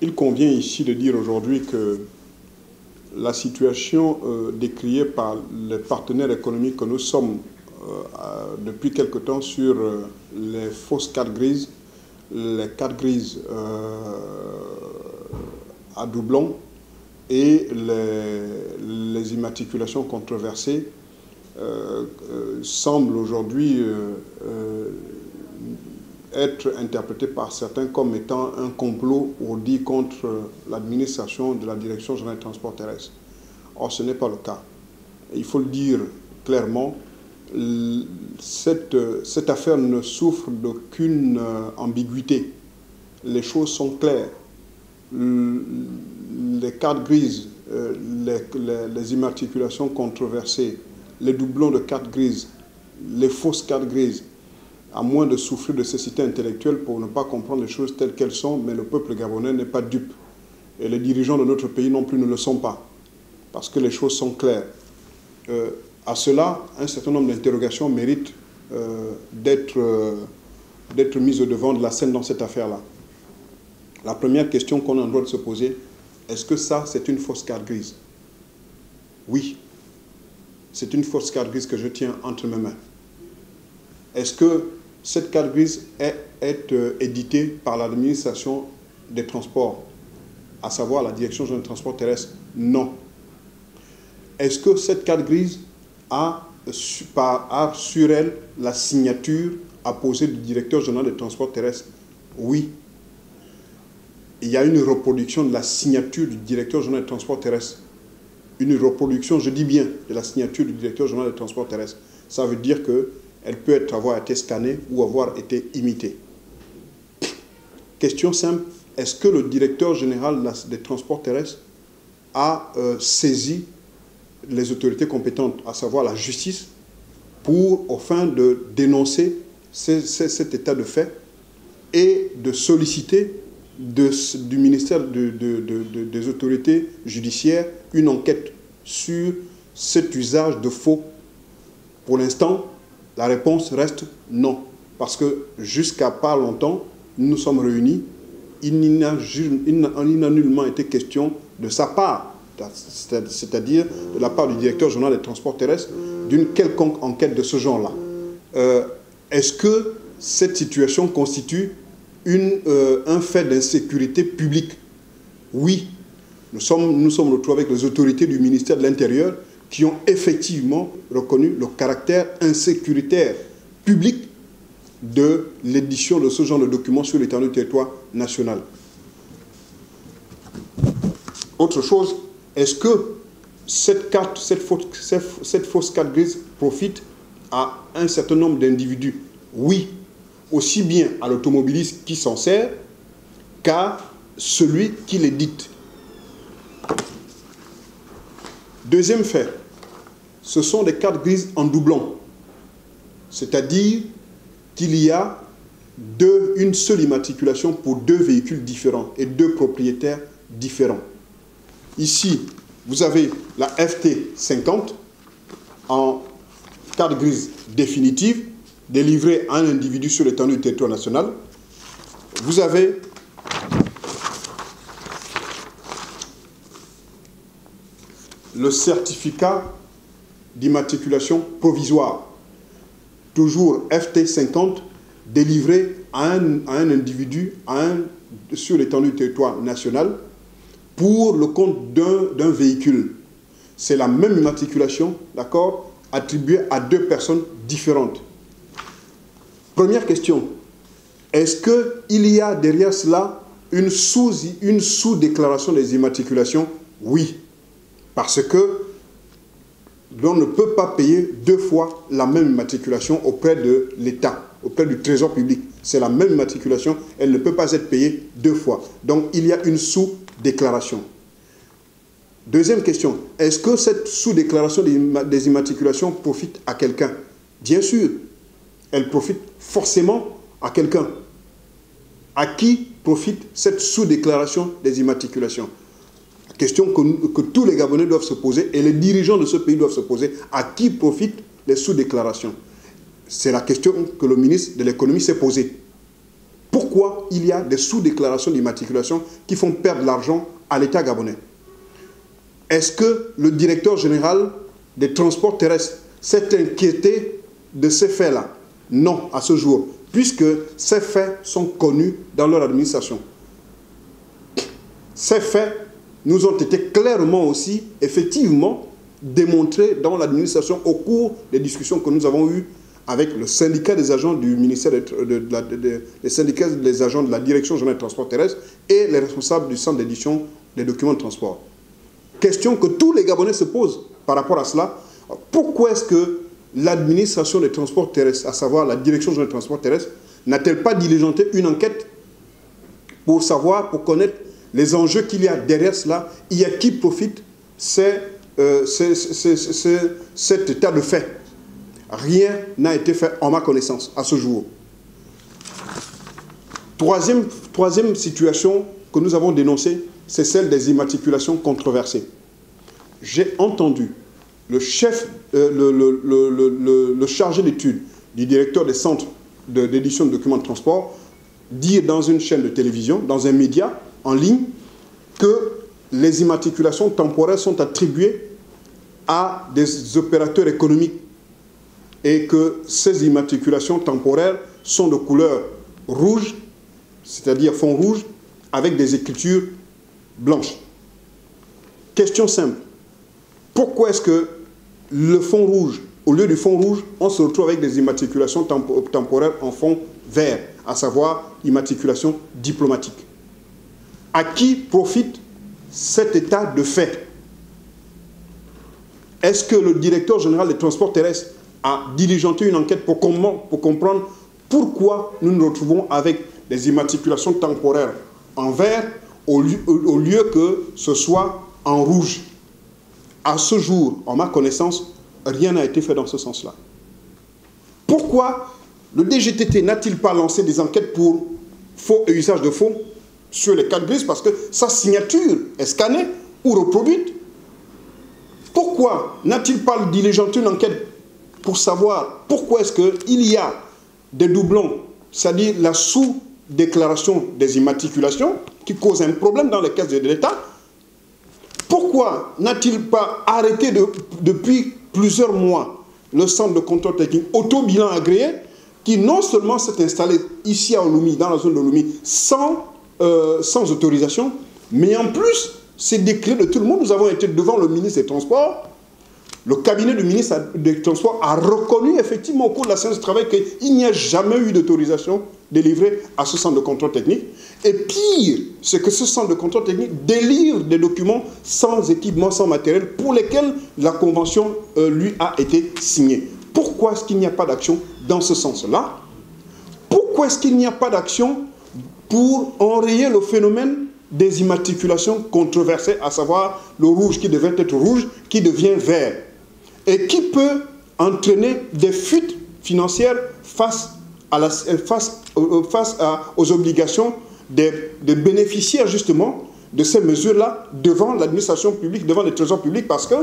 Il convient ici de dire aujourd'hui que la situation décriée par les partenaires économiques que nous sommes depuis quelque temps sur les fausses cartes grises, les cartes grises à doublons et les immatriculations controversées semble aujourd'hui être interprété par certains comme étant un complot ourdi contre l'administration de la Direction générale des transports terrestres. Or, ce n'est pas le cas. Il faut le dire clairement, cette affaire ne souffre d'aucune ambiguïté. Les choses sont claires. Les cartes grises, les immatriculations controversées, les doublons de cartes grises, les fausses cartes grises, à moins de souffrir de cécité intellectuelle pour ne pas comprendre les choses telles qu'elles sont, mais le peuple gabonais n'est pas dupe. Et les dirigeants de notre pays non plus ne le sont pas, parce que les choses sont claires. À cela, un certain nombre d'interrogations méritent d'être mises au devant de la scène dans cette affaire-là. La première question qu'on a le droit de se poser, est-ce que ça, c'est une fausse carte grise? Oui, c'est une fausse carte grise que je tiens entre mes mains. Est-ce que cette carte grise est éditée par l'administration des transports, à savoir la Direction générale des transports terrestres? Non. Est-ce que cette carte grise a sur elle la signature apposée du directeur général des transports terrestres? Oui. Il y a une reproduction de la signature du directeur général des transports terrestres. Une reproduction, je dis bien, de la signature du directeur général des transports terrestres. Ça veut dire qu'elle peut avoir été scannée ou avoir été imitée. Question simple, est-ce que le directeur général des transports terrestres a saisi les autorités compétentes, à savoir la justice, au fin de dénoncer cet état de fait et de solliciter du ministère des autorités judiciaires une enquête sur cet usage de faux? Pour l'instant, la réponse reste non. Parce que jusqu'à pas longtemps, nous nous sommes réunis, il n'a nullement été question de sa part, c'est-à-dire de la part du directeur général des transports terrestres, d'une quelconque enquête de ce genre-là. Est-ce que cette situation constitue un fait d'insécurité publique? Oui. Nous sommes retrouvés avec les autorités du ministère de l'Intérieur qui ont effectivement reconnu le caractère insécuritaire public de l'édition de ce genre de documents sur l'étendue du territoire national. Autre chose, est-ce que cette fausse carte grise profite à un certain nombre d'individus? Oui, aussi bien à l'automobiliste qui s'en sert qu'à celui qui l'édite. Deuxième fait, ce sont des cartes grises en doublon. C'est-à-dire qu'il y a une seule immatriculation pour deux véhicules différents et deux propriétaires différents. Ici, vous avez la FT50 en carte grise définitive, délivrée à un individu sur l'étendue du territoire national. Vous avez le certificat d'immatriculation provisoire, toujours FT50, délivré à un individu sur l'étendue du territoire national pour le compte d'un véhicule. C'est la même immatriculation, d'accord, attribuée à deux personnes différentes. Première question, est-ce qu'il y a derrière cela une sous-déclaration des immatriculations? Oui. Parce que l'on ne peut pas payer deux fois la même immatriculation auprès de l'État, auprès du Trésor public. C'est la même immatriculation, elle ne peut pas être payée deux fois. Donc il y a une sous-déclaration. Deuxième question, est-ce que cette sous-déclaration des immatriculations profite à quelqu'un? Bien sûr, elle profite forcément à quelqu'un. À qui profite cette sous-déclaration des immatriculations? Question que tous les Gabonais doivent se poser et les dirigeants de ce pays doivent se poser. À qui profitent les sous-déclarations? c'est la question que le ministre de l'économie s'est posée. Pourquoi il y a des sous-déclarations d'immatriculation qui font perdre l'argent à l'État gabonais? Est-ce que le directeur général des transports terrestres s'est inquiété de ces faits-là? Non, à ce jour, puisque ces faits sont connus dans leur administration. Ces faits nous ont été clairement aussi, effectivement, démontrés dans l'administration au cours des discussions que nous avons eues avec le syndicat des agents du ministère les syndicats des agents de la Direction générale des transports terrestres et les responsables du centre d'édition des documents de transport. Question que tous les Gabonais se posent par rapport à cela. Pourquoi est-ce que l'administration des transports terrestres, à savoir la Direction générale des transports terrestres, n'a-t-elle pas diligenté une enquête pour savoir, pour connaître les enjeux qu'il y a derrière cela, il y a qui profite cet état de fait? Rien n'a été fait en ma connaissance à ce jour. Troisième situation que nous avons dénoncée, c'est celle des immatriculations controversées. J'ai entendu le chef, le chargé d'études du directeur des centres d'édition de documents de transport dire dans une chaîne de télévision, dans un média en ligne, que les immatriculations temporaires sont attribuées à des opérateurs économiques et que ces immatriculations temporaires sont de couleur rouge, c'est-à-dire fond rouge, avec des écritures blanches. Question simple. Pourquoi est-ce que le fond rouge, au lieu du fond rouge, on se retrouve avec des immatriculations temporaires en fond vert, à savoir immatriculation diplomatique? À qui profite cet état de fait? Est-ce que le directeur général des transports terrestres a diligenté une enquête pour comprendre pourquoi nous nous retrouvons avec des immatriculations temporaires en vert au lieu que ce soit en rouge? À ce jour, en ma connaissance, rien n'a été fait dans ce sens-là. Pourquoi le DGTT n'a-t-il pas lancé des enquêtes pour faux et usage de faux sur les cartes grises parce que sa signature est scannée ou reproduite? Pourquoi n'a-t-il pas diligenté une enquête pour savoir pourquoi est-ce qu'il y a des doublons, c'est-à-dire la sous-déclaration des immatriculations qui cause un problème dans les caisses de l'État? Pourquoi n'a-t-il pas arrêté depuis plusieurs mois le centre de contrôle technique auto-bilan agréé qui non seulement s'est installé ici à Ouloumi, dans la zone de Ouloumi, sans autorisation, mais en plus, c'est déclaré de tout le monde. Nous avons été devant le ministre des Transports. Le cabinet du ministre des Transports a reconnu effectivement au cours de la séance de travail qu'il n'y a jamais eu d'autorisation délivrée à ce centre de contrôle technique. Et pire, c'est que ce centre de contrôle technique délivre des documents sans équipement, sans matériel, pour lesquels la convention lui a été signée. Pourquoi est-ce qu'il n'y a pas d'action dans ce sens-là? Pourquoi est-ce qu'il n'y a pas d'action pour enrayer le phénomène des immatriculations controversées, à savoir le rouge qui devait être rouge, qui devient vert, et qui peut entraîner des fuites financières face aux obligations des bénéficiaires justement de ces mesures-là devant l'administration publique, devant les trésors publics, parce que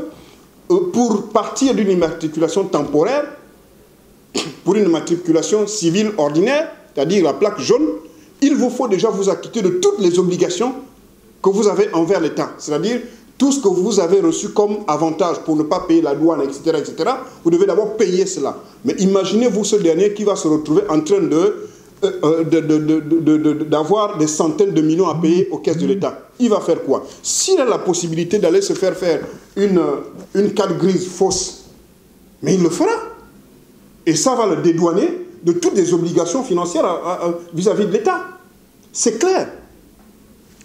pour partir d'une immatriculation temporaire, pour une immatriculation civile ordinaire, c'est-à-dire la plaque jaune, il vous faut déjà vous acquitter de toutes les obligations que vous avez envers l'État. C'est-à-dire tout ce que vous avez reçu comme avantage pour ne pas payer la douane, etc., etc., vous devez d'abord payer cela. Mais imaginez-vous ce dernier qui va se retrouver en train d'avoir des centaines de millions à payer aux caisses de l'État. Il va faire quoi? S'il a la possibilité d'aller se faire une carte grise fausse, mais il le fera. Et ça va le dédouaner de toutes les obligations financières vis-à-vis de l'État. C'est clair.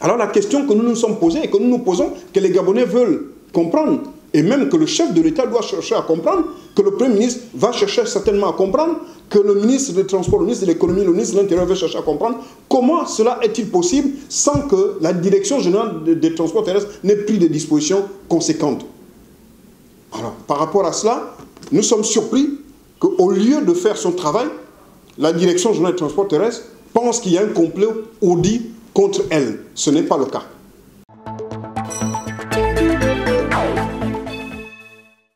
Alors la question que nous nous sommes posée et que nous nous posons, que les Gabonais veulent comprendre, et même que le chef de l'État doit chercher à comprendre, que le Premier ministre va chercher certainement à comprendre, que le ministre des Transports, le ministre de l'Économie, le ministre de l'Intérieur va chercher à comprendre, comment cela est-il possible sans que la Direction générale des transports terrestres n'ait pris des dispositions conséquentes? Alors, par rapport à cela, nous sommes surpris qu'au lieu de faire son travail, la Direction générale des transports terrestres pense qu'il y a un complot audit contre elle. Ce n'est pas le cas.